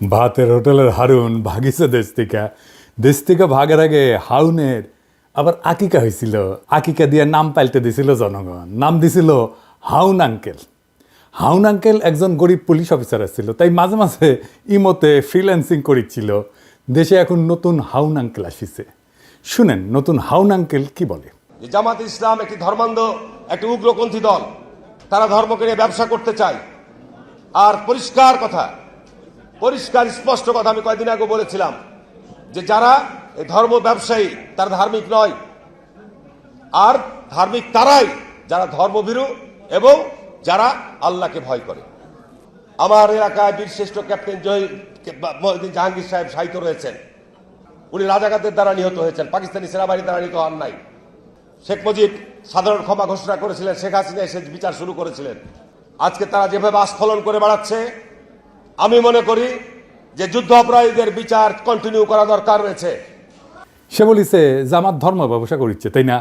ভাতের হোটেলের হারুন ভাগিছে দেশ থেকে ভাগের আগে হাউনের আবার আকিকা হয়েছিল। আকিকা দিয়ে নাম পাল্টে দিছিল জনগণ, নাম দিছিল হাউন আঙ্কেল। হাউন আঙ্কেল একজন গরিব পুলিশ অফিসার ছিল, তাই মাঝে মাঝে ইমোতে ফ্রিল্যান্সিং করেছিল। দেশে এখন নতুন হাউন আঙ্কেল আসিছে। শুনেন নতুন হাউন আঙ্কেল কি বলে। জামাত ইসলাম একটি ধর্মান্ধ, একটি উগ্রপন্থী দল। তারা ধর্মকে নিয়ে ব্যবসা করতে চায়। আর পরিষ্কার স্পষ্ট কথা আমি কয়েকদিন আগে বলেছিলাম যে যারা এই ধর্ম ব্যবসায়ী তারা ধার্মিক নয়, আর ধার্মিক তারাই যারা ধর্মভীরু এবং যারা আল্লাহকে ভয় করে। আমার এলাকায় বীরশ্রেষ্ঠ ক্যাপ্টেন মহিউদ্দিন জাহাঙ্গীর সাহেব শাহিদ রয়েছেন। উনি রাজাকারদের দ্বারা নিহত হয়েছেন, পাকিস্তানি সেনাবাহিনীর দ্বারা নিহত হন নাই। শেখ মুজিব সাধারণ ক্ষমা ঘোষণা করেছিলেন, শেখ হাসিনা এসে বিচার শুরু করেছিলেন। আজকে তারা যেভাবে আস্ফলন করে বেড়াচ্ছে, আমি মনে করি যে যুদ্ধ অপরাধীদের বিচার কন্টিনিউ করা দরকার রয়েছে। সে বলিছে জামাত ধর্ম ব্যবসা করিচ্ছে, তাই না?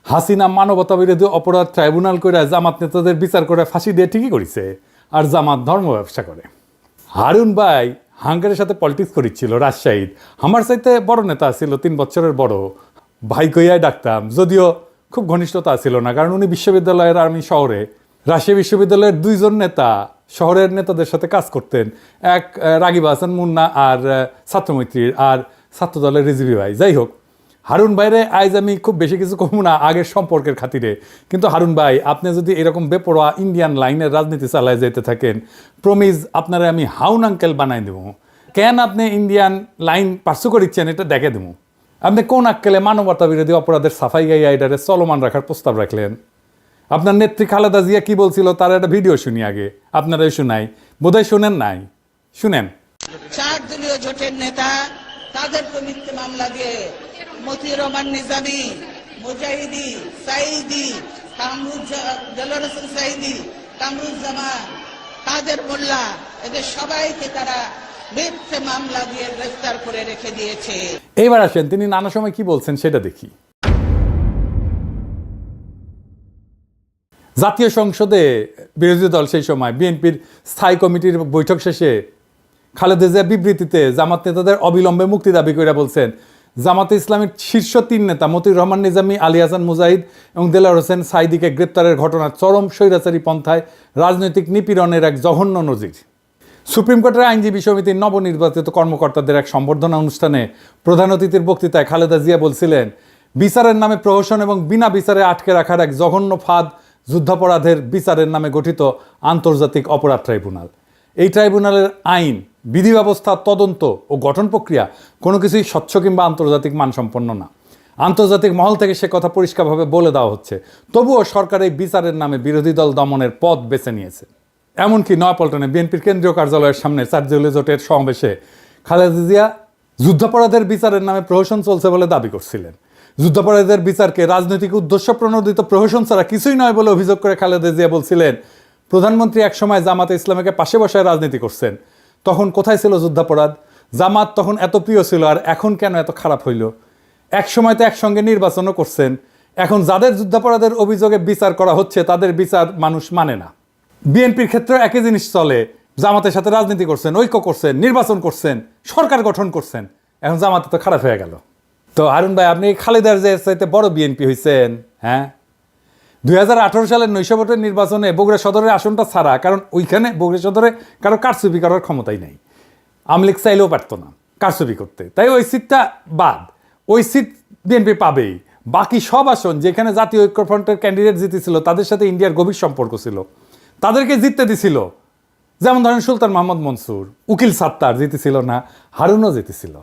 হাসিনা মানবতা বিরোধী অপরাধ ট্রাইব্যুনাল করে জামাত নেতাদের বিচার করে ফাঁসি দিয়ে ঠিকই করেছে, আর জামাত ধর্ম ব্যবসা করে। হারুন ভাই হাঙ্গারের সাথে পলিটিক্স করিচ্ছিল রাজশাহীর। আমার চাইতে বড় নেতা ছিল, 3 বছরের বড়। ভাই কইয়াই ডাকতাম, যদিও খুব ঘনিষ্ঠতা ছিল না, কারণ উনি বিশ্ববিদ্যালয়ের আর আমি শহরে। রাজশাহী বিশ্ববিদ্যালয়ের 2 জন নেতা শহরের নেতাদের সাথে কাজ করতেন, এক রাগিব হাসান মুন্না আর ছাত্রমৈত্রীর, আর ছাত্রদলের রিজভি ভাই। যাই হোক, হারুন ভাইরে আজ আমি খুব বেশি কিছু কমু না আগের সম্পর্কের খাতিরে। কিন্তু হারুন ভাই, আপনি যদি এরকম বেপরোয়া ইন্ডিয়ান লাইনের রাজনীতি চালায় যেতে থাকেন, প্রমিজ আপনারা আমি হাউন আঙ্কেল বানাই দেবো। কেন আপনি ইন্ডিয়ান লাইন পার্সু করিচ্ছেন এটা দেখে দেবো। আপনি কোন আক্কেলে মানবতা বিরোধী অপরাধের সাফাই গাইয়া এটারে চলমান রাখার প্রস্তাব রাখলেন? আপনার নেত্রী খালেদা জিয়া কি বলছিল তার একটা ভিডিও শুনি আগে, আপনারাই শোনাই, বোধহয় শোনেন নাই, শুনেন। 4 দলীয় জোটের নেতা তাদের মিথ্যে মামলা দিয়ে মতিউর রহমান নিজামী, মুজাহিদি, সাইদি, দেলোয়ার হোসেন সাইদি, কামরুজ্জামান, কাদের মোল্লা, এদের সবাইকে তারা মিথ্যে মামলা দিয়ে গ্রেফতার করে রেখে দিয়েছে। এইবার আসেন তিনি নানা সময় কি বলছেন সেটা দেখি। জাতীয় সংসদে বিরোধী দল সেই সময় বিএনপির স্থায়ী কমিটির বৈঠক শেষে খালেদা জিয়া বিবৃতিতে জামাত নেতাদের অবিলম্বে মুক্তি দাবি করে বলছেন, জামাতে ইসলামের শীর্ষ 3 নেতা মতিউর রহমান নিজামী, আলী হাসান মুজাহিদ এবং দেলোয়ার হোসেন সাইদিকে গ্রেপ্তারের ঘটনা চরম স্বৈরাচারী পন্থায় রাজনৈতিক নিপীড়নের এক জঘন্য নজির। সুপ্রিম কোর্টের আইনজীবী সমিতির নবনির্বাচিত কর্মকর্তাদের এক সম্বর্ধনা অনুষ্ঠানে প্রধান অতিথির বক্তৃতায় খালেদা জিয়া বলছিলেন, বিচারের নামে প্রহসন এবং বিনা বিচারে আটকে রাখার এক জঘন্য ফাঁদ যুদ্ধাপরাধের বিচারের নামে গঠিত আন্তর্জাতিক অপরাধ ট্রাইব্যুনাল। এই ট্রাইব্যুনালের আইন, বিধি ব্যবস্থা, তদন্ত ও গঠন প্রক্রিয়া কোনো কিছুই স্বচ্ছ কিংবা আন্তর্জাতিক মানসম্পন্ন না। আন্তর্জাতিক মহল থেকে সে কথা পরিষ্কারভাবে বলে দেওয়া হচ্ছে, তবুও সরকার এই বিচারের নামে বিরোধী দল দমনের পথ বেছে নিয়েছে। এমনকি নয়াপল্টনে বিএনপির কেন্দ্রীয় কার্যালয়ের সামনে 4 দলীয় জোটের সমাবেশে খালেদা জিয়া যুদ্ধাপরাধের বিচারের নামে প্রহসন চলছে বলে দাবি করছিলেন। যুদ্ধাপরাধের বিচারকে রাজনৈতিক উদ্দেশ্য প্রণোদিত প্রহসন ছাড়া কিছুই নয় বলে অভিযোগ করে খালেদা জিয়া বলছিলেন, প্রধানমন্ত্রী একসময় জামাতে ইসলামীকে পাশে বসায় রাজনীতি করছেন, তখন কোথায় ছিল যুদ্ধাপরাধ? জামাত তখন এত প্রিয় ছিল, আর এখন কেন এত খারাপ হইল? এক সময় তো একসঙ্গে নির্বাচনও করছেন। এখন যাদের যুদ্ধাপরাধের অভিযোগে বিচার করা হচ্ছে তাদের বিচার মানুষ মানে না। বিএনপির ক্ষেত্রে একই জিনিস চলে, জামাতের সাথে রাজনীতি করছেন, ঐক্য করছেন, নির্বাচন করছেন, সরকার গঠন করছেন, এখন জামাতে তো খারাপ হয়ে গেল। তো হারুন ভাই, আপনি খালেদার যে চাইতে বড় বিএনপি হয়েছেন। হ্যাঁ, 2018 সালের 900 ভোটের নির্বাচনে বগুড়া সদরের আসনটা ছাড়া, কারণ ওইখানে বগুড়া সদরে কারো কারচুপি করার ক্ষমতাই নাই, আওয়ামী লীগ চাইলেও পারত না কারচুপি করতে, তাই ওই সিটটা বাদ। ওই সিট বিএনপি পাবেই। বাকি সব আসন যেখানে জাতীয় ঐক্যফ্রন্টের ক্যান্ডিডেট জিতেছিল, তাদের সাথে ইন্ডিয়ার গভীর সম্পর্ক ছিল, তাদেরকে জিততে দিছিল। যেমন ধরেন সুলতান মোহাম্মদ মনসুর, উকিল সাত্তার জিতেছিল না, হারুনও জিতেছিল।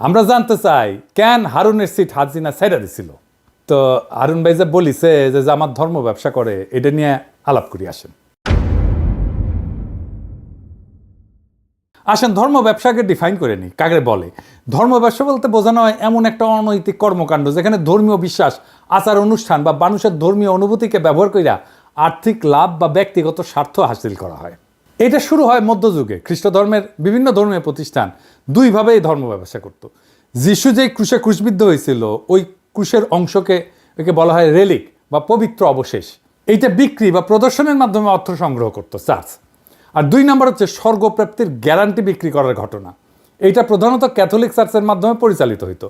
আমরা জানতে চাই কেন হারুনের সিট হাসিনা ছেড়ে দিছিল। তো হারুন ভাই যে বলিছে যে জামাত ধর্ম ব্যবসা করে, এটা নিয়ে আলাপ করি। আসেন ধর্ম ব্যবসাকে ডিফাইন করে নি, কাকে বলে। ধর্ম ব্যবসা বলতে বোঝানো হয় এমন একটা অনৈতিক কর্মকাণ্ড যেখানে ধর্মীয় বিশ্বাস, আচার অনুষ্ঠান বা মানুষের ধর্মীয় অনুভূতিকে ব্যবহার করিয়া আর্থিক লাভ বা ব্যক্তিগত স্বার্থ হাসিল করা হয়। এটা শুরু হয় মধ্যযুগে। খ্রিস্ট ধর্মের বিভিন্ন ধর্মীয় প্রতিষ্ঠান 2 ভাবে এই ধর্ম ব্যবসা করত। যিশু যে ক্রুশে ক্রুশবিদ্ধ হয়েছিল, ওই ক্রুশের অংশকে বলা হয় রেলিক বা পবিত্র অবশেষ। এইটা বিক্রি বা প্রদর্শনের মাধ্যমে অর্থ সংগ্রহ করত চার্চ। আর 2 নম্বর হচ্ছে স্বর্গপ্রাপ্তির গ্যারান্টি বিক্রি করার ঘটনা। এইটা প্রধানত ক্যাথলিক চার্চের মাধ্যমে পরিচালিত হইতো।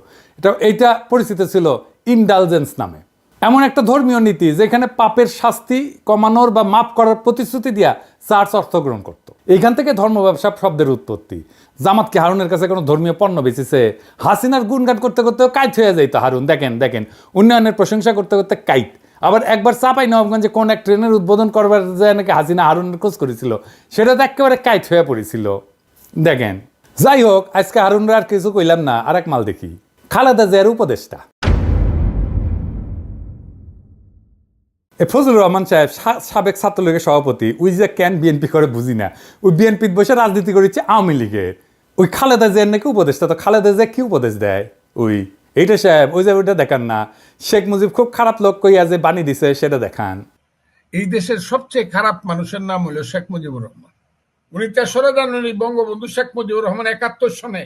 এইটা পরিচিত ছিল ইনডালজেন্স নামে। এমন একটা ধর্মীয় নীতি যেখানে পাপের শাস্তি কমানোর বা মাফ করার প্রতিশ্রুতি দিয়া চার্চ অর্থ গ্রহণ করত। এইখান থেকে ধর্ম ব্যবসা শব্দের উৎপত্তি। জামাতকে হারুনের কাছে কোনো ধর্মীয় পণ্য বেচেছে, হাসিনার গুণগান করতে করতেও কাইট হয়ে যাইতো হারুন। দেখেন উন্নয়নের প্রশংসা করতে করতে কাইট। আবার একবার চাপাই নবাবগঞ্জে কোন এক ট্রেনের উদ্বোধন করবার যায় নাকি হাসিনা হারুনের খোঁজ করেছিল, সেটা তো একেবারে কাইট হয়ে পড়েছিল। দেখেন, যাই হোক, আজকে হারুনরা আর কিছু কইলাম না, আর এক মাল দেখি। খালেদা জিয়ার উপদেষ্টা ফজলুর রহমান সাহেব, সাবেক ছাত্রলীগের সভাপতি, ওই যে কেন বিএনপি করে বুঝি না, ওই বিএনপির বসে রাজনীতি করেছে আওয়ামী লীগের। ওই খালেদা জিয়ার নাকি উপদেষ্টা, তো খালেদা জিয়া কি উপদেশ দেয়? এইটা সাহেব, ওই যে ওইটা দেখান না, শেখ মুজিব খুব খারাপ লোক কইয়া যে বাণী দিছে সেটা দেখান। এই দেশের সবচেয়ে খারাপ মানুষের নাম হলো শেখ মুজিবুর রহমান। ৩রা জানুয়ারি বঙ্গবন্ধু শেখ মুজিবুর রহমান ৭১ সনে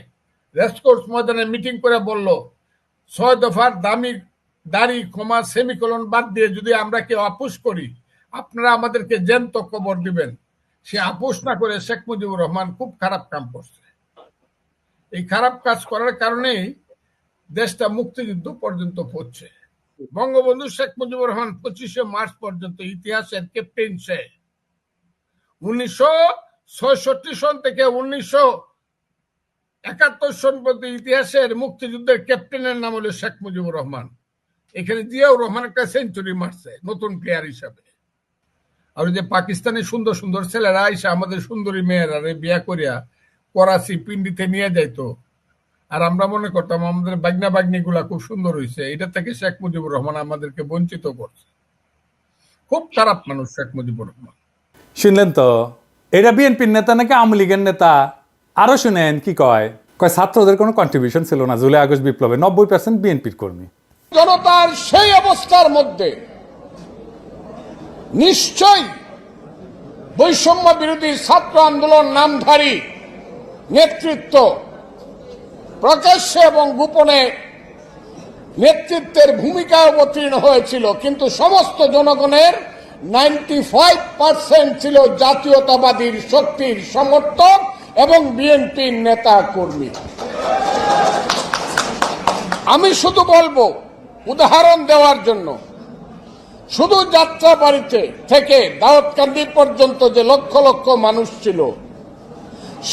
রেসকোর্স ময়দানে মিটিং করে বলল, ৬ দফার দাড়ি ক্ষমা সেমিকোলন বাদ দিয়ে যদি আমরা কেউ আপোষ করি, আপনারা আমাদেরকে জ্যান্ত কবর দিবেন। সে আপোষ না করে শেখ মুজিবুর রহমান খুব খারাপ কাম করছে। এই খারাপ কাজ করার কারণেই দেশটা মুক্তিযুদ্ধ পর্যন্ত পড়ছে। বঙ্গবন্ধু শেখ মুজিবুর রহমান ২৫শে মার্চ পর্যন্ত ইতিহাসের ক্যাপ্টেন সে। ১৯৬৬ সন থেকে ১৯৭১ সন পর্যন্ত ইতিহাসের মুক্তিযুদ্ধের ক্যাপ্টেনের নাম হলো শেখ মুজিবুর রহমান। এখানে জিয়াউর রহমান একটা সেঞ্চুরি মারছে নতুন প্লেয়ার হিসাবে। আর যে পাকিস্তানি সুন্দর সুন্দর ছেলেরা আইসা আমাদের সুন্দরী মেয়েরা বিয়া করিয়া করাচি পিন্ডিতে নিয়ে যাইতো, আর আমরা মনে করতাম আমাদের বাগনা বাগনি গুলা খুব সুন্দর হয়েছে। এটা থেকে শেখ মুজিবুর রহমান আমাদেরকে বঞ্চিত করছে। খুব খারাপ মানুষ শেখ মুজিবুর রহমান। শুনলেন তো, এটা বিএনপির নেতা নাকি আওয়ামী লীগের নেতা? আরো শুনেন কি কয় ছাত্রদের কোনো কন্ট্রিবিউশন ছিল না জুলাই আগস্ট বিপ্লবে, ৯০% বিএনপির কর্মী। জনতার সেই অবস্থার মধ্যে নিশ্চয়ই বৈষম্য বিরোধী ছাত্র আন্দোলন নামধারী নেতৃত্ব প্রকাশ্যে এবং গোপনে নেতৃত্বের ভূমিকা অবতীর্ণ হয়েছিল, কিন্তু সমস্ত জনগণের ৯৫% ছিল জাতীয়তাবাদী শক্তির সমর্থক এবং বিএনপির নেতা কর্মী। আমি শুধু বলবো, উদাহরণ দেওয়ার জন্য, শুধু যাত্রাবাড়িতে থেকে দাউদকান্দি পর্যন্ত যে লক্ষ লক্ষ মানুষ ছিল,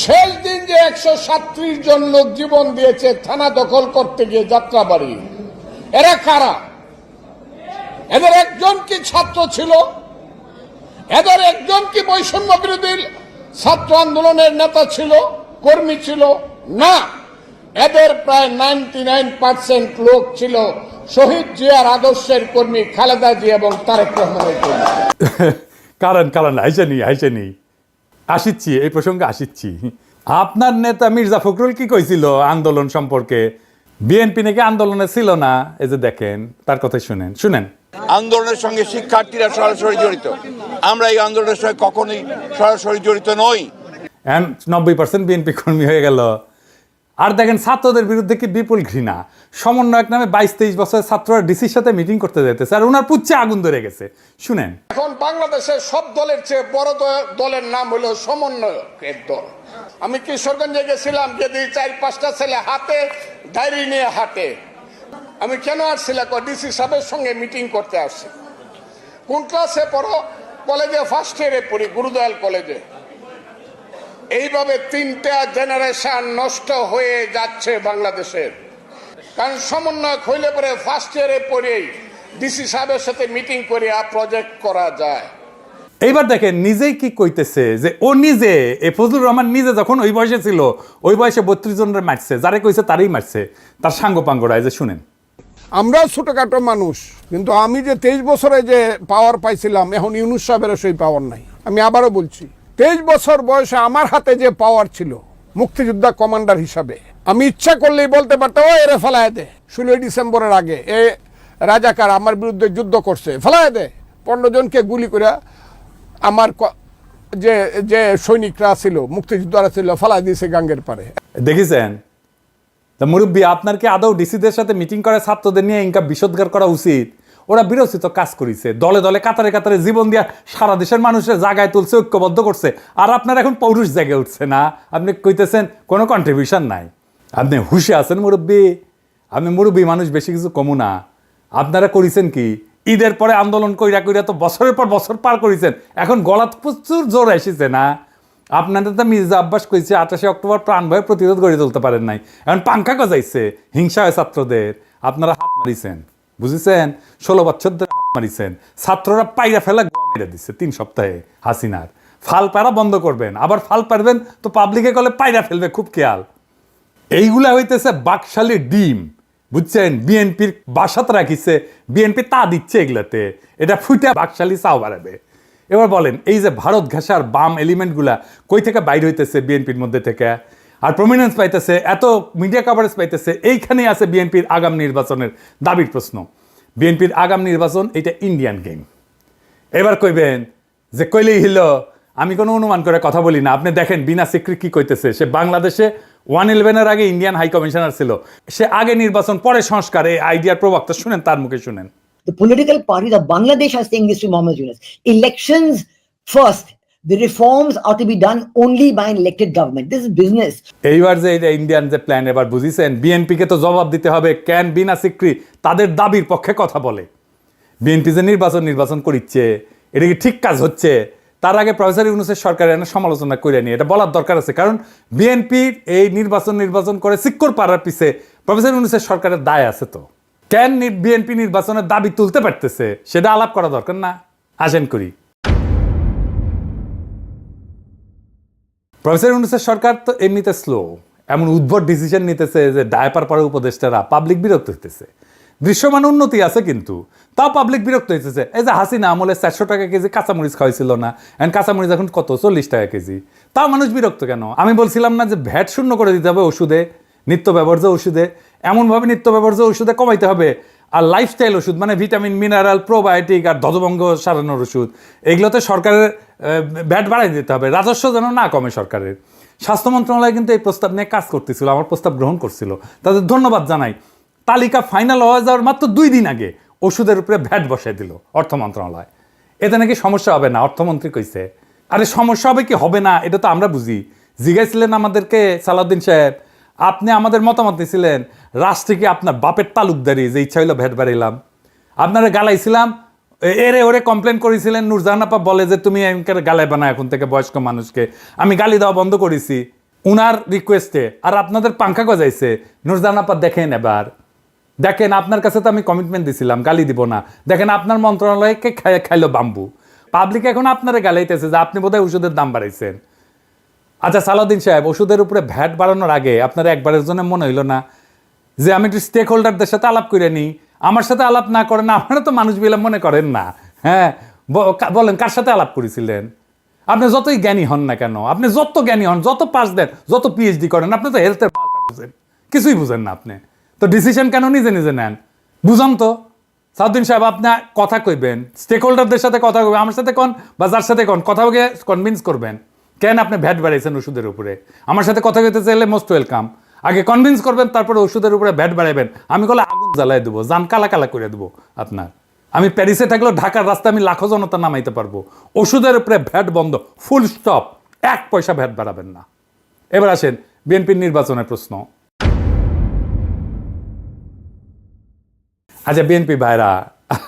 শেষ দিন যে ১৩৭ জন লোক জীবন দিয়েছে থানা দখল করতে গিয়ে যাত্রাবাড়ি, এরা কারা? এদের একজন কি ছাত্র ছিল? এদের একজন কি বৈষম্য বিরোধী ছাত্র আন্দোলনের নেতা ছিল, কর্মী ছিল? না, এদের প্রায় 99% লোক ছিল শহীদ জিয়ার আদর্শের কর্মী, খালেদা জিয়া এবং তারেক রহমানের কর্মী। কারণ আইসানি আসিচ্ছি, এই প্রসঙ্গে আসিচ্ছি। আপনার নেতা মির্জা ফখরুল কি কইছিল আন্দোলন সম্পর্কে? বিএনপি নাকি আন্দোলনে ছিল না। এই যে দেখেন, তার কথাই শুনেন। আন্দোলনের সঙ্গে শিক্ষার্থীরা সরাসরি জড়িত, আমরা এই আন্দোলনের সঙ্গে কখনোই সরাসরি জড়িত নই। ৯০% বিএনপি কর্মী হয়ে গেল। আর দেখেন, ছাত্রদের বিরুদ্ধে কি বিপুল ঘৃণা। সমন্বয়ক নামে ২২-২৩ বছরের ছাত্ররা ডিসির সাথে মিটিং করতে যেতেছে, আর ওনার পুচ্ছে আগুন ধরে গেছে। শুনেন, এখন বাংলাদেশের সব দলের চেয়ে বড় দলের নাম হলো সমন্বয়কের দল। আমি কিশোরগঞ্জে গেছিলাম, যদি ৪-৫টা ছেলে হাতে ডায়েরি নিয়ে হাঁটে। আমি কেন আসছিলাম? ডিসি সাহেবের সঙ্গে মিটিং করতে আসছি। কোন ক্লাসে পড়ো? কলেজে ফার্স্ট ইয়ারে পড়ি, গুরুদয়াল কলেজে। এইভাবে ৩টা জেনারেশন নষ্ট হয়ে যাচ্ছে বাংলাদেশের। কারণ সমন্বয়ক হইলে পরে ফার্স্ট ইয়ারে পড়েই ডিসি সাহেবের সাথে মিটিং করে প্রজেক্ট করা যায়। এইবার দেখেন নিজেই কি কইতেছে, যে ও নিজে, ফজলুর রহমান নিজে যখন ওই বয়সে ছিল, ওই বয়সে ৩২ জনের মারছে, যারে কইছে তারই মারছে, তার সাঙ্গপাঙ্গরা। যে শুনেন, আমরা ছোটখাটো মানুষ, কিন্তু আমি যে 23 বছরে যে পাওয়ার পাইছিলাম, এখন ইউনূস সাহেবের সেই পাওয়ার নাই। আমি আবারও বলছি, 23 বছর বয়সে আমার হাতে যে পাওয়ার ছিল মুক্তিযোদ্ধা কমান্ডার হিসাবে, আমি ইচ্ছা করলেই বলতে পারতাম, ও এরে ফেলায় দে, 16 ডিসেম্বরের আগে এ রাজাকার আমার বিরুদ্ধে যুদ্ধ করছে, ফেলায় দে। 15 জনকে গুলি করে আমার যে সৈনিকরা ছিল, মুক্তিযোদ্ধারা ছিল, ফেলায় দিয়েছে গাঙ্গের পারে। দেখেছেন মুরব্বী, আপনার কি আদৌ ডিসিদের সাথে মিটিং করে ছাত্রদের নিয়ে ইনকা বিষোদ্গার করা উচিত? ওরা বিরোচিত কাজ করেছে, দলে দলে কাতারে কাতারে জীবন দিয়া সারা দেশের মানুষের জায়গায় তুলছে, ঐক্যবদ্ধ করছে। আর আপনার এখন পৌরুষ জেগে উঠছে না, আপনি কইতেছেন কোনো কন্ট্রিবিউশন নাই। আপনি হুশে আছেন মুরব্বী, আপনি মুরব্বী মানুষ, বেশি কিছু কমু না। আপনারা করেছেন কি, ঈদের পরে আন্দোলন কইরা কইরা তো বছরের পর বছর পার করেছেন, এখন গলাত প্রচুর জোর এসেছে না। আপনাদের তো মির্জা আব্বাস কইছে 28 অক্টোবর প্রাণ ভয়ে প্রতিরোধ গড়ে তুলতে পারেন নাই, এখন পাঙ্খা গজাইছে, হিংসা হয় ছাত্রদের, আপনারা হাত মারিছেন, বুঝেছেন? 16 বছর ধরে হাত মারিছেন, ছাত্ররা পাইরা ফেলা গোয়া মেরে দিচ্ছে 3 সপ্তাহে হাসিনার। ফাল পারা বন্ধ করবেন, আবার ফাল পারবেন তো পাবলিকে কলে পাইরা ফেলবে, খুব খেয়াল। এইগুলা হইতেছে বাকশালী ডিম, বুঝছেন? বিএনপির বাসাত রাখিছে, বিএনপি তা দিচ্ছে এগুলাতে, এটা ফুটে বাকশালী চাও বাড়াবে। এবার বলেন, এই যে ভারত ঘেঁষার বাম এলিমেন্টগুলা কই থেকে বাইর হইতেছে বিএনপির মধ্যে থেকে, আর প্রমিনেন্স পাইতেছে, এত মিডিয়া কভারেজ পাইতেছে, এইখানেই আছে বিএনপির আগাম নির্বাচনের দাবির প্রশ্ন। বিএনপির আগাম নির্বাচন এটা ইন্ডিয়ান গেম। এবার কইবেন যে কইলেই হইল, আমি কোনো অনুমান করে কথা বলি না। আপনি দেখেন বিনা সিক্রি কি কইতেছে, সে বাংলাদেশে 111-এর আগে ইন্ডিয়ান হাই কমিশনার ছিল, সে আগে নির্বাচন পরে সংস্কার, এই আইডিয়ার প্রবক্তা, শুনেন তার মুখে শুনেন। The political parties of Bangladesh are saying this to Mohammed Yunus. Elections first. The reforms are to be done only by an elected government. This is business. এইবার যে এটা ইন্ডিয়ান যে প্ল্যান, এবার বুঝিছেন? বিএনপিকে তো জবাব দিতে হবে, কেন বিনা সিক্রি তাদের দাবির পক্ষে কথা বলে। বিএনপি যে নির্বাচন করিচ্ছে, এটা কি ঠিক কাজ হচ্ছে? তার আগে প্রফেসর ইউনূসের সরকারের এনে সমালোচনা করে নিয়ে এটা বলার দরকার আছে, কারণ বিএনপির এই নির্বাচন করে সিক্কর পাড়ার পিছে প্রফেসর ইউনূসের সরকারের দায় আছে। তো কেন বিএনপি নির্বাচনের দাবি তুলতে পারতেছে সেটা আলাপ করা দরকার না? আসেন করি। প্রফেসর ইউনূসের সরকার তো এমনিতে স্লো, এমন উদ্ভট ডিসিশন নিতেছে যে ডায়পার পরে উপদেষ্টারা, পাবলিক বিরক্ত হইতেছে। দৃশ্যমান উন্নতি আছে কিন্তু তাও পাবলিক বিরক্ত হইতেছে। এই যে হাসিনা আমলে 400 টাকা কেজি কাঁচামরিচ খাওয়াইছিল না, এখন কাঁচামরিচ এখন কত, 40 টাকা কেজি, তাও মানুষ বিরক্ত কেন? আমি বলছিলাম না যে ভ্যাট শূন্য করে দিতে হবে ওষুধে, নিত্য ব্যবহার্য ওষুধে, এমনভাবে নিত্য ব্যবহার্য ওষুধে কমাইতে হবে। আর লাইফস্টাইল ওষুধ মানে ভিটামিন, মিনারেল, প্রোবায়োটিক আর ধ্বজভঙ্গ সারানোর ওষুধ, এগুলোতে সরকারের ভ্যাট বাড়াই দিতে হবে, রাজস্ব যেন না কমে সরকারের। স্বাস্থ্য মন্ত্রণালয় কিন্তু এই প্রস্তাব নিয়ে কাজ করতেছিল, আমার প্রস্তাব গ্রহণ করছিল, তাদের ধন্যবাদ জানাই। তালিকা ফাইনাল হয়ে যাওয়ার মাত্র 2 দিন আগে ওষুধের উপরে ভ্যাট বসাই দিল অর্থ মন্ত্রণালয়। এতে নাকি সমস্যা হবে না, অর্থমন্ত্রী কইছে। আরে সমস্যা হবে কি হবে না এটা তো আমরা বুঝি। জিজ্ঞাসছিলেন আমাদেরকে সালাউদ্দিন সাহেব, আপনি আমাদের মতামত দিয়েছিলেন, রাষ্ট্রে কি আপনার বাপের তালুকদারি যে ইচ্ছা হইলো ভ্যাট বাড়াইলাম? আপনারা গালাইছিলাম, এরে ওরে কমপ্লেন করেছিলেন। নূরজাহান আপা বলে যে তুমি গালাইবা না এখন থেকে বয়স্ক মানুষকে, আমি গালি দেওয়া বন্ধ করেছি উনার রিকোয়েস্টে, আর আপনাদের পাঙ্খা গজাইছে। নূরজাহান আপা দেখেন, এবার দেখেন, আপনার কাছে তো আমি কমিটমেন্ট দিছিলাম গালি দিব না, দেখেন আপনার মন্ত্রণালয়কে খাইলো বাম্বু। পাবলিক এখন আপনারা গালাইতেছে যে আপনি বোধহয় ওষুধের দাম বাড়াইছেন। আচ্ছা সালাউদ্দিন সাহেব, ওষুধের উপরে ভ্যাট বাড়ানোর আগে আপনার একবারের জন্য মনে হইল না যে আমি একটু স্টেক হোল্ডারদের সাথে আলাপ করে নিই? আমার সাথে আলাপ না করেন, আপনারা তো মানুষ বিলা মনে করেন না। হ্যাঁ বলেন, কার সাথে আলাপ করেছিলেন? আপনি যতই জ্ঞানী হন না কেন, আপনি যত জ্ঞানী হন, যত পাস দেন, যত পিএইচডি করেন, আপনি তো হেলথের বালটা বুঝেন, কিছুই বুঝেন না আপনি। তো ডিসিশন কেন নিজে নিজে নেন? বুঝান তো সাউদ্দিন সাহেব, আপনি কথা কইবেন, স্টেক হোল্ডারদের সাথে কথা কইবেন, আমার সাথে কোন বা যার সাথে কোন কথা বলে কনভিন্স করবেন কেন আপনি ভ্যাট বাড়াইছেন ওষুধের উপরে। আমার সাথে কথা কইতে চাইলে মোস্ট ওয়েলকাম, আগে কনভিন্স করবেন, তারপরে ওষুধের উপরে ভ্যাট বাড়াইবেন। আমি বলে আগুন জ্বালাই দেবো, জান কালা কালা করে দেবো আপনার। আমি প্যারিসে থাকলেও ঢাকার রাস্তায় আমি লাখো জনতা নামাইতে পারবো। ওষুধের উপরে ভ্যাট বন্ধ, ফুল স্টপ, 1 পয়সা ভ্যাট বাড়াবেন না। এবার আসেন বিএনপির নির্বাচনের প্রশ্ন। আচ্ছা বিএনপি ভাইরা,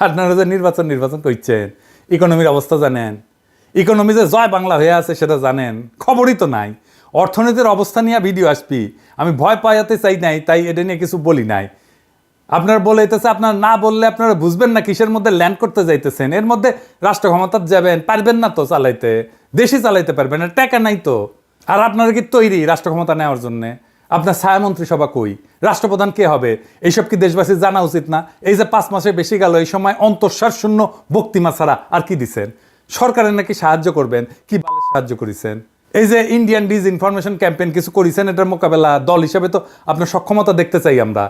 আপনারা যে নির্বাচন করছেন, ইকোনমির অবস্থা জানেন? ইকোনমি যে জয় বাংলা হয়ে আছে সেটা জানেন? খবরই তো নাই। অর্থনীতির অবস্থা নিয়ে ভিডিও আসবি, আমি ভয় পাইতে চাই নাই, তাই এটা নিয়ে কিছু বলি নাই। আপনার বলাইতেছে, আপনার না বললে আপনারা বুঝবেন না কিসের মধ্যে ল্যান্ড করতে যাইতেছেন। এর মধ্যে রাষ্ট্র ক্ষমতা যাবেন, পারবেন না তো চালাইতে, দেশই চালাইতে পারবেন না, টাকা নাই তো। আর আপনারা কি তৈরি রাষ্ট্র ক্ষমতা নেওয়ার জন্যে? আপনার ছায়ামন্ত্রী সভা কই? রাষ্ট্রপ্রধান কে হবে? এইসব কি দেশবাসীর জানা উচিত না? এই যে 5 মাসে বেশি গেল, এই সময় অন্তঃসার শূন্য বক্তিমা ছাড়া আর কি দিচ্ছেন? সরকারের নাকি সাহায্য করবেন, কি ভালো সাহায্য করেছেন? এই যে ইন্ডিয়ান ডিসইনফরমেশন ক্যাম্পেইন কিছু করেছেন, এটার মোকাবেলা দল হিসেবে তো আপনার সক্ষমতা দেখতে চাই আমরা।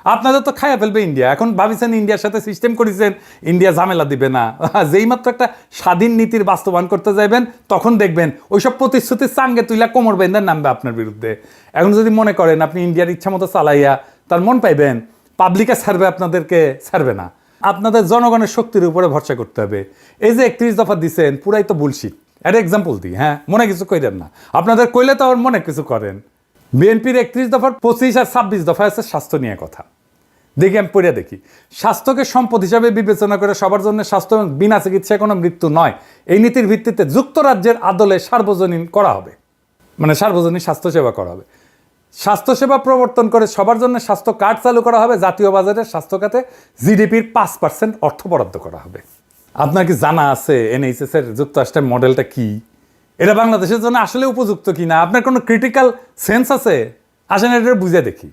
আপনাদের তো খাইয়া ফেলবে ইন্ডিয়া। এখন ভাবিছেন ইন্ডিয়ার সাথে সিস্টেম করেছেন, ইন্ডিয়া ঝামেলা দিবে না। যেই মাত্র একটা স্বাধীন নীতির বাস্তবায়ন করতে যাইবেন, তখন দেখবেন ওইসব প্রতিশ্রুতির চাঙ্গে তুইলা কোমর বেঁধে নামবে আপনার বিরুদ্ধে। এখন যদি মনে করেন আপনি ইন্ডিয়ার ইচ্ছা মতো চালাইয়া তার মন পাইবেন, পাবলিকে ছাড়বে, আপনাদেরকে ছাড়বে না। আপনাদের জনগণের শক্তির উপরে ভরসা করতে হবে। এই যে 31 দফা দিচ্ছেন পুরাই তো বুলশিট। একটা এক্সাম্পল দিই, হ্যাঁ, মনে কিছু কইলেন না, আপনাদের কইলে তো আবার মনে কিছু করেন। বিএনপির 31 দফার 25 আর 26 দফা আছে স্বাস্থ্য নিয়ে কথা। দেখি আমি পড়ে দেখি, স্বাস্থ্যকে সম্পদ হিসাবে বিবেচনা করে সবার জন্য স্বাস্থ্য এবং বিনা চিকিৎসায় কোনো মৃত্যু নয়, এই নীতির ভিত্তিতে যুক্তরাজ্যের আদলে সার্বজনীন করা হবে, মানে সার্বজনীন স্বাস্থ্যসেবা করা হবে। স্বাস্থ্যসেবা প্রবর্তন করে সবার জন্য স্বাস্থ্য কার্ড চালু করা হবে। জাতীয় বাজারে স্বাস্থ্য খাতে জিডিপির 5% অর্থ বরাদ্দ করা হবে। আপনার কি জানা আছে এনএইচএস এর যুক্তরাষ্ট্রের মডেলটা কি? এটা বাংলাদেশের জন্য আসলে উপযুক্ত কি না? আপনার কোনো ক্রিটিক্যাল সেন্স আছে? আসেন এটা বুঝে দেখি।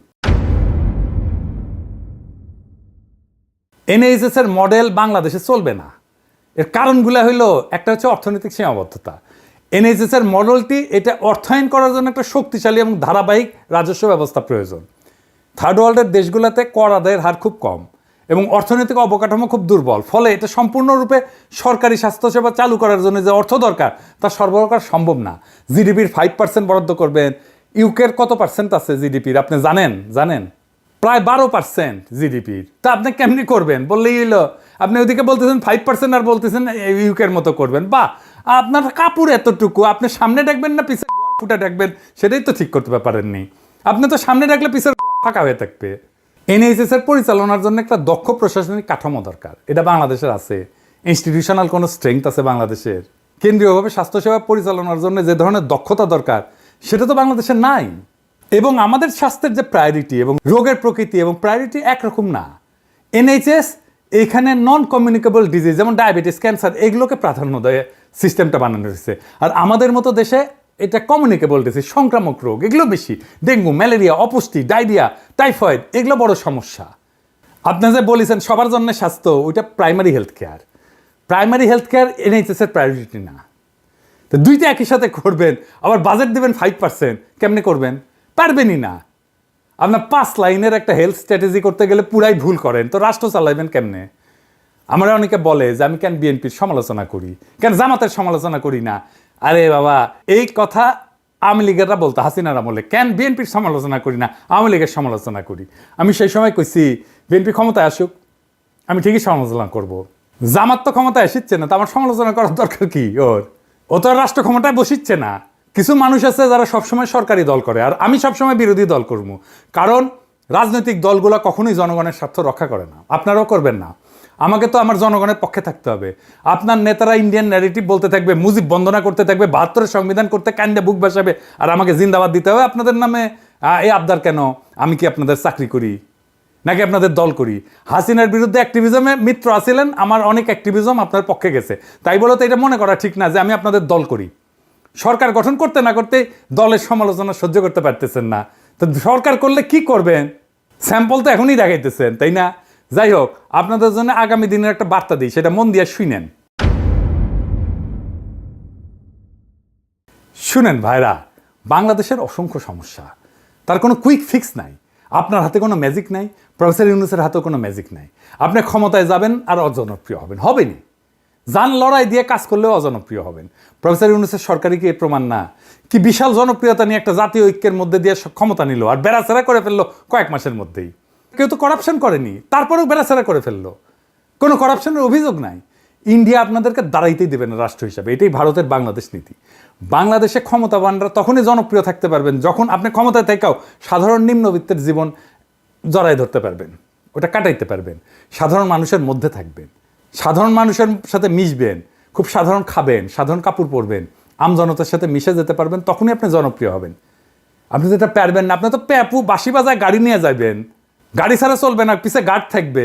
এনএইচএস এর মডেল বাংলাদেশে চলবে না। এর কারণগুলো হইল, একটা হচ্ছে অর্থনৈতিক সীমাবদ্ধতা। এনএইচএস এর মডেলটি এটা অর্থায়ন করার জন্য একটা শক্তিশালী এবং ধারাবাহিক রাজস্ব ব্যবস্থা প্রয়োজন। থার্ড ওয়ার্ল্ডের দেশগুলোতে কর আদায়ের হার খুব কম এবং অর্থনৈতিক অবকাঠামো খুব দুর্বল, ফলে এটা সম্পূর্ণরূপে সরকারি স্বাস্থ্যসেবা চালু করার জন্য যে অর্থ দরকার তা সরবরাহ করা সম্ভব না। জিডিপির 5% বরাদ্দ করবেন। ইউকের কত পার্সেন্ট আছে জিডিপির আপনি জানেন? প্রায় 12% জিডিপির। তা আপনি কেমনি করবেন? বললেই হইলো। আপনি ওইদিকে বলতেছেন 5% আর বলতেছেন ইউকের মতো করবেন। বা আপনার কাপড় এতটুকু, আপনি সামনে ডাকবেন না পিছের ফুটা ডাকবেন সেটাই তো ঠিক করতে পারেননি। আপনি তো সামনে ডাকলে পিছের ফাঁকা হয়ে থাকবে। এনএইচএস এর পরিচালনার জন্য একটা দক্ষ প্রশাসনিক কাঠামো দরকার। এটা বাংলাদেশের আছে? ইনস্টিটিউশনাল কোনো স্ট্রেংথ আছে বাংলাদেশের? কেন্দ্রীয়ভাবে স্বাস্থ্যসেবা পরিচালনার জন্য যে ধরনের দক্ষতা দরকার সেটা তো বাংলাদেশের নাই। এবং আমাদের স্বাস্থ্যের যে প্রায়োরিটি এবং রোগের প্রকৃতি এবং প্রায়োরিটি একরকম না। এনএইচএস এখানে নন কমিউনিকেবল ডিজিজ যেমন ডায়াবেটিস, ক্যান্সার এগুলোকে প্রাধান্য দেয় সিস্টেমটা বানানো হয়েছে। আর আমাদের মতো দেশে এটা কমিউনিকেবল ডিজিজ, সংক্রামক রোগ এগুলো বেশি। ডেঙ্গু, ম্যালেরিয়া, অপুষ্টি, ডায়রিয়া, টাইফয়েড এগুলো বড় সমস্যা। আপনি যে বলেছেন সবার জন্য স্বাস্থ্য, ওইটা primary health care. Primary health care NHS এর প্রায়োরিটি না। তো দুইটা একই সাথে করবেন, আবার বাজেট দেবেন 5%, কেমনে করবেন? পারবেনই না। আপনার 5 লাইনের একটা হেলথ স্ট্র্যাটেজি করতে গেলে পুরাই ভুল করেন, তো রাষ্ট্র চালাইবেন কেমনে? আমরা অনেকে বলে যে আমি কেন বিএনপির সমালোচনা করি, কেন জামাতের সমালোচনা করি না। আরে বাবা, এই কথা আওয়ামী লীগেররা বলতো হাসিনার আমলে, কেন বিএনপির সমালোচনা করি না, আওয়ামী লীগের সমালোচনা করি। আমি সেই সময় কইছি বিএনপি ক্ষমতায় আসুক, আমি ঠিকই সমালোচনা করব। জামাত তো ক্ষমতায় আসিচ্ছে না, তো আমার সমালোচনা করার দরকার কি? ও তো রাষ্ট্র ক্ষমতায় বসিচ্ছে না। কিছু মানুষ আছে যারা সবসময় সরকারি দল করে, আর আমি সবসময় বিরোধী দল করব। কারণ রাজনৈতিক দলগুলো কখনোই জনগণের স্বার্থ রক্ষা করে না, আপনারাও করবেন না। আমাকে তো আমার জনগণের পক্ষে থাকতে হবে। আপনার নেতারা ইন্ডিয়ান ন্যারেটিভ বলতে থাকবে, মুজিব বন্দনা করতে থাকবে, 72-এর সংবিধান করতে কান্দে বুক বাসাবে, আর আমাকে জিন্দাবাদ দিতে হবে আপনাদের নামে। এই আবদার কেন? আমি কি আপনাদের চাকরি করি নাকি আপনাদের দল করি? হাসিনার বিরুদ্ধে অ্যাক্টিভিজমে মিত্র আছিলেন, আমার অনেক অ্যাক্টিভিজম আপনার পক্ষে গেছে, তাই বলে তো এটা মনে করা ঠিক না যে আমি আপনাদের দল করি। সরকার গঠন করতে না করতে দলের সমালোচনা সহ্য করতে পারতেছেন না, তো সরকার করলে কি করবেন? স্যাম্পল তো এখনই দেখাইতেছেন, তাই না? যাই হোক, আপনাদের জন্য আগামী দিনের একটা বার্তা দিই, সেটা মন দিয়ে শুনেন ভাইরা। বাংলাদেশের অসংখ্য সমস্যা, তার কোনো কুইক ফিক্স নাই। আপনার হাতে কোনো ম্যাজিক নাই, প্রফেসর ইউনূসের হাতেও কোনো ম্যাজিক নাই। আপনি ক্ষমতায় যাবেন আর অজনপ্রিয় হবেনই। জান লড়াই দিয়ে কাজ করলেও অজনপ্রিয় হবেন। প্রফেসর ইউনূসের সরকারি কি প্রমাণ না? কি বিশাল জনপ্রিয়তা নিয়ে একটা জাতীয় ঐক্যের মধ্যে দিয়ে ক্ষমতা নিল আর বেড়াচেরা করে ফেললো কয়েক মাসের মধ্যেই। কেউ তো করাপশন করেনি, তারপরেও বেড়াচেরা করে ফেললো। কোনো করাপশনের অভিযোগ নাই। ইন্ডিয়া আপনাদেরকে দাঁড়াইতেই দেবে না রাষ্ট্র হিসাবে, এটাই ভারতের বাংলাদেশ নীতি। বাংলাদেশে ক্ষমতাবানরা তখনই জনপ্রিয় থাকতে পারবেন যখন আপনি ক্ষমতায় থেকেও সাধারণ নিম্নবিত্তের জীবন জড়াই ধরতে পারবেন, ওটা কাটাইতে পারবেন, সাধারণ মানুষের মধ্যে থাকবেন, সাধারণ মানুষের সাথে মিশবেন, খুব সাধারণ খাবেন, সাধারণ কাপড় পরবেন, আমজনতার সাথে মিশে যেতে পারবেন, তখনই আপনি জনপ্রিয় হবেন। আপনি যেটা পারবেন না, আপনি তো প্যাপু বাঁশি বাজায় গাড়ি নিয়ে যাবেন, গাড়ি ছাড়া চলবে না, পিছে গার্ড থাকবে,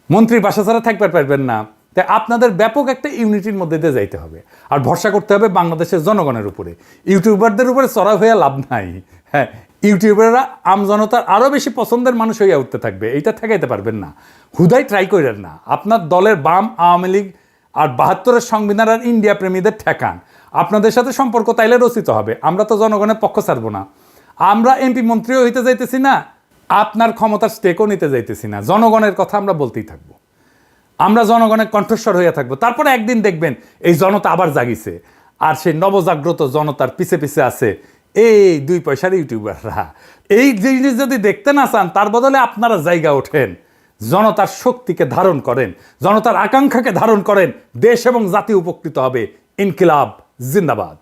মন্ত্রীর বাসা ছাড়া থাকতে পারবেন না। তাই আপনাদের ব্যাপক একটা ইউনিটির মধ্যে দিয়ে যাইতে হবে, আর ভরসা করতে হবে বাংলাদেশের জনগণের উপরে। ইউটিউবারদের উপরে চড়া হয়ে লাভ নাই। হ্যাঁ, ইউটিউবাররা আমজনতার আরও বেশি পছন্দের মানুষ হইয়া উঠতে থাকবে, এইটা ঠেকাইতে পারবেন না। হুদাই ট্রাই করেন না। আপনার দলের বাম, আওয়ামী লীগ আর 72-এর সংবিধান আর ইন্ডিয়া প্রেমীদের ঠেকান। আপনাদের সাথে সম্পর্ক তাইলে রচিত হবে। আমরা তো জনগণের পক্ষ ছাড়বো না। আমরা এমপি মন্ত্রীও হইতে যাইতেছি না, আপনার ক্ষমতার স্টেকও নিতে যাইতেছি না। জনগণের কথা আমরা বলতেই থাকবো, আমরা জনগণের কণ্ঠস্বর হইয়া থাকবো। তারপরে একদিন দেখবেন এই জনতা আবার জাগিছে, আর সেই নবজাগ্রত জনতার পিছে পিছে আছে এই 2 পয়সার ইউটিউবাররা। এই জিনিস যদি দেখতে না চান, তার বদলে আপনারা জায়গা ওঠেন, জনতার শক্তিকে ধারণ করেন, জনতার আকাঙ্ক্ষাকে ধারণ করেন, দেশ এবং জাতি উপকৃত হবে। ইনকিলাব জিন্দাবাদ।